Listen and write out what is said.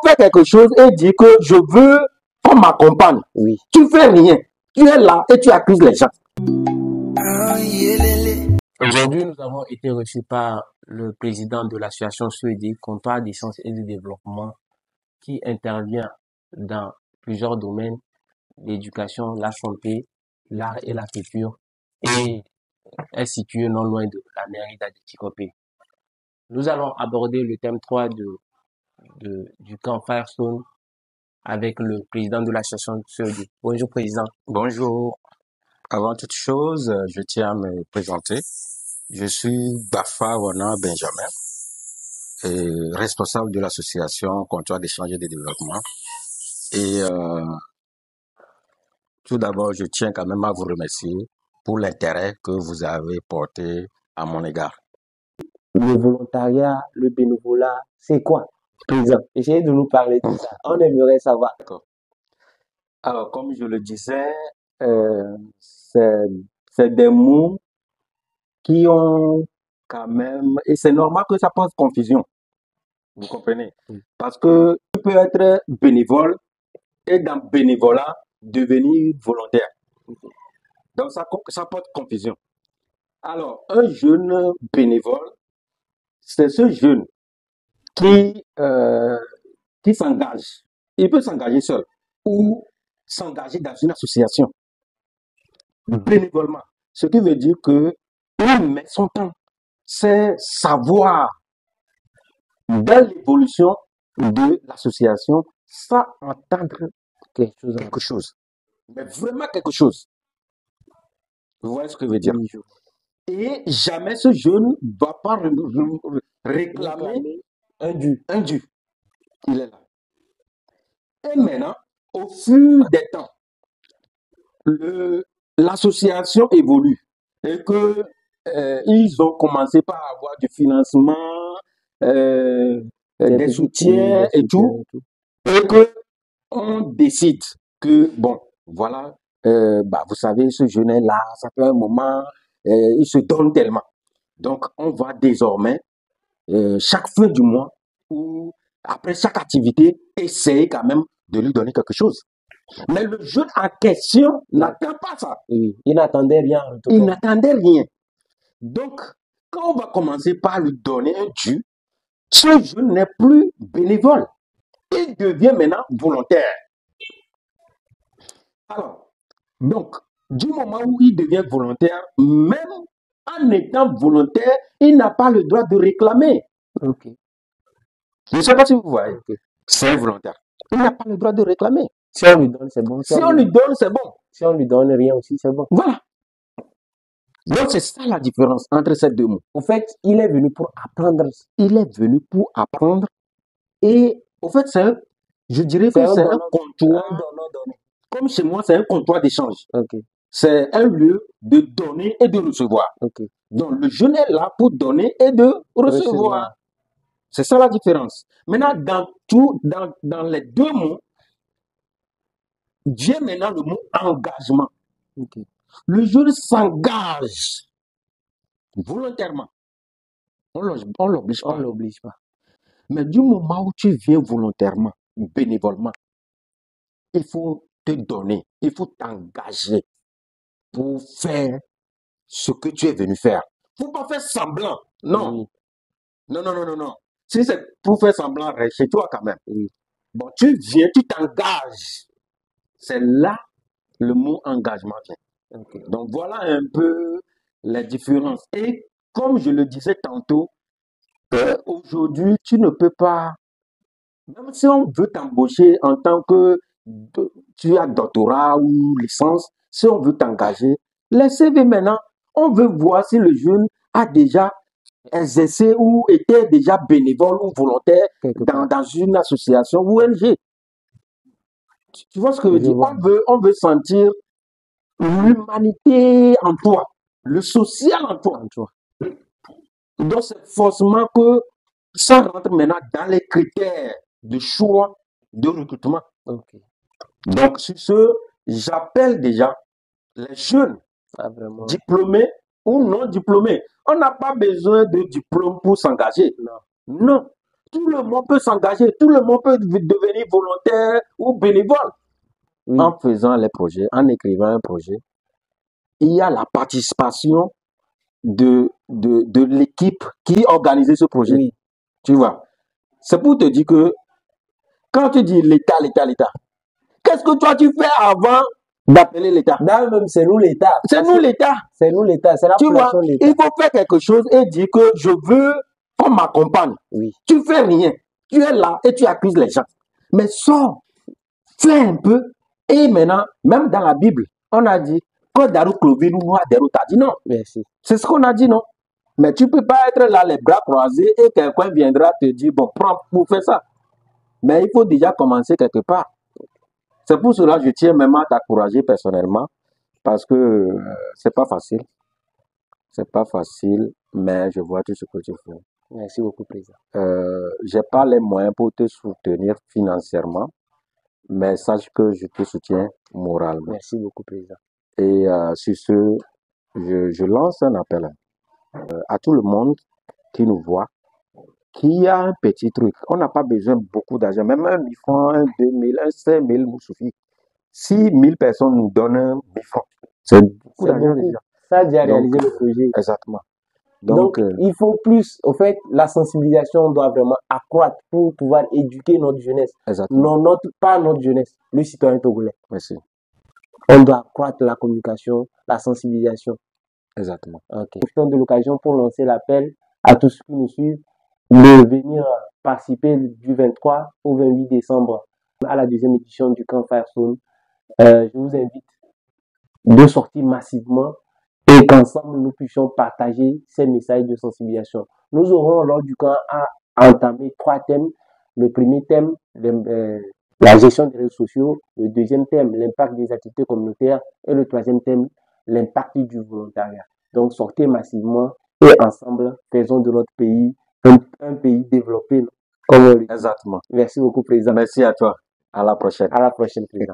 faire quelque chose et dire que je veux qu'on m'accompagne. Oui. Tu fais rien. Tu es là et tu accuses les gens. Aujourd'hui, nous avons été reçus par le président de l'association suédoise Comptoir d'échange et de développement qui intervient dans plusieurs domaines, l'éducation, la santé, l'art et la culture, et est situé non loin de la mairie d'Adétikopé. Nous allons aborder le thème 3 du camp Firestone avec le président de l'association suédoise. Bonjour président. Bonjour. Avant toute chose, je tiens à me présenter. Je suis Bafa Wana Benjamin, responsable de l'association Comptoir d'échange et de développement. Et tout d'abord, je tiens quand même à vous remercier pour l'intérêt que vous avez porté à mon égard. Le volontariat, le bénévolat, c'est quoi, président? Essayez de nous parler de ça. On aimerait savoir. D'accord. Alors, comme je le disais, c'est des mots qui ont quand même, et c'est normal que ça pose confusion. Vous comprenez? Oui. Parce que tu peux être bénévole et dans bénévolat devenir volontaire. Donc ça porte confusion. Alors, un jeune bénévole, c'est ce jeune qui s'engage. Il peut s'engager seul ou s'engager dans une association bénévolement. Ce qui veut dire que il met son temps. C'est savoir dans l'évolution de l'association sans entendre quelque chose. Mais vraiment quelque chose. Vous voyez ce que je veux dire? Et jamais ce jeune ne va pas réclamer un dû. Il est là. Et maintenant, au fur des temps, l'association évolue et que ils ont commencé par avoir du financement, des soutiens et tout, et que on décide que bon, voilà, vous savez, ce jeune est là, ça fait un moment, il se donne tellement. Donc, on va désormais chaque fin du mois ou après chaque activité essayer quand même de lui donner quelque chose. Mais le jeune en question n'attend pas ça. Oui, il n'attendait rien. Il n'attendait rien. Donc, quand on va commencer par lui donner un dû, ce jeune n'est plus bénévole. Il devient maintenant volontaire. Alors, donc, du moment où il devient volontaire, même en étant volontaire, il n'a pas le droit de réclamer. Ok. Je ne sais pas si vous voyez. C'est volontaire. Il n'a pas le droit de réclamer. Si on lui donne, c'est bon. Si on lui donne, c'est bon. Si on lui donne rien aussi, c'est bon. Voilà. Donc, c'est ça la différence entre ces deux mots. En fait, il est venu pour apprendre. Il est venu pour apprendre. Et, au fait, je dirais que c'est un comptoir. Comme chez moi, c'est un comptoir d'échange. Okay. C'est un lieu de donner et de recevoir. Okay. Donc, le jeune est là pour donner et de recevoir. C'est ça la différence. Maintenant, dans les deux mots, vient maintenant le mot engagement. Okay. Le jeune s'engage volontairement. On ne l'oblige pas. Mais du moment où tu viens volontairement, bénévolement, il faut te donner, il faut t'engager pour faire ce que tu es venu faire. Il ne faut pas faire semblant. Non. Oui. Non. Si c'est pour faire semblant, reste chez toi quand même. Oui. Bon, tu viens, tu t'engages. C'est là le mot engagement vient. Okay. Donc voilà un peu les différences. Et comme je le disais tantôt, aujourd'hui, tu ne peux pas, même si on veut t'embaucher en tant que tu as doctorat ou licence, si on veut t'engager, les CV maintenant, on veut voir si le jeune a déjà exercé ou était déjà bénévole ou volontaire dans une association ou ONG. Tu vois ce que je veux dire? On veut sentir l'humanité en toi, le social en toi. Donc, c'est forcément que ça rentre maintenant dans les critères de choix de recrutement. Okay. Donc, sur ce, j'appelle déjà les jeunes diplômés ou non diplômés. On n'a pas besoin de diplôme pour s'engager. Non. tout le monde peut s'engager, tout le monde peut devenir volontaire ou bénévole. Oui. En faisant les projets, en écrivant un projet, il y a la participation de l'équipe qui organisait ce projet. Oui. Tu vois. C'est pour te dire que quand tu dis l'État, qu'est-ce que toi tu fais avant d'appeler l'État? Là même, c'est nous l'État. C'est nous l'État. C'est nous l'État, c'est la Tu vois, population de l'État. il faut faire quelque chose et dire que je veux qu'on m'accompagne. Oui. Tu fais rien. Tu es là et tu accuses les gens. Mais sors, fais un peu. Et maintenant, même dans la Bible, on a dit que Darou Clovin ou Darou t'a dit non. Merci. C'est ce qu'on a dit, non? Mais tu ne peux pas être là les bras croisés et quelqu'un viendra te dire, bon, prends pour faire ça. Mais il faut déjà commencer quelque part. C'est pour cela que je tiens même à t'encourager personnellement parce que c'est pas facile. C'est pas facile, mais je vois tout ce que tu fais. Merci beaucoup, Président. J'ai pas les moyens pour te soutenir financièrement, mais sache que je te soutiens moralement. Merci beaucoup, Président. Et sur ce, je lance un appel à tout le monde qui nous voit, qui a un petit truc. On n'a pas besoin de beaucoup d'argent, même un 1000 francs, un 2000, un 5000 nous suffit. Si 1000 personnes nous donnent un 1000 francs, c'est beaucoup d'argent déjà. Ça a déjà réalisé le projet. Exactement. Donc, il faut plus, au fait, la sensibilisation doit vraiment accroître pour pouvoir éduquer notre jeunesse. Exactement. Non, pas notre jeunesse, le citoyen togolais. Merci. On doit accroître la communication, la sensibilisation. Exactement. Ok. Profitons de l'occasion pour lancer l'appel à tous ceux qui nous suivent de venir participer du 23 au 28 décembre à la deuxième édition du Camp Fire Zone. Je vous invite de sortir massivement et qu'ensemble nous puissions partager ces messages de sensibilisation. Nous aurons lors du camp à entamer 3 thèmes. Le premier thème, la gestion des réseaux sociaux. Le deuxième thème, l'impact des activités communautaires. Et le troisième thème, l'impact du volontariat. Donc sortez massivement et ensemble faisons de notre pays un pays développé. Comme on le dit. Exactement. Merci beaucoup, Président. Merci à toi. À la prochaine. À la prochaine, Président.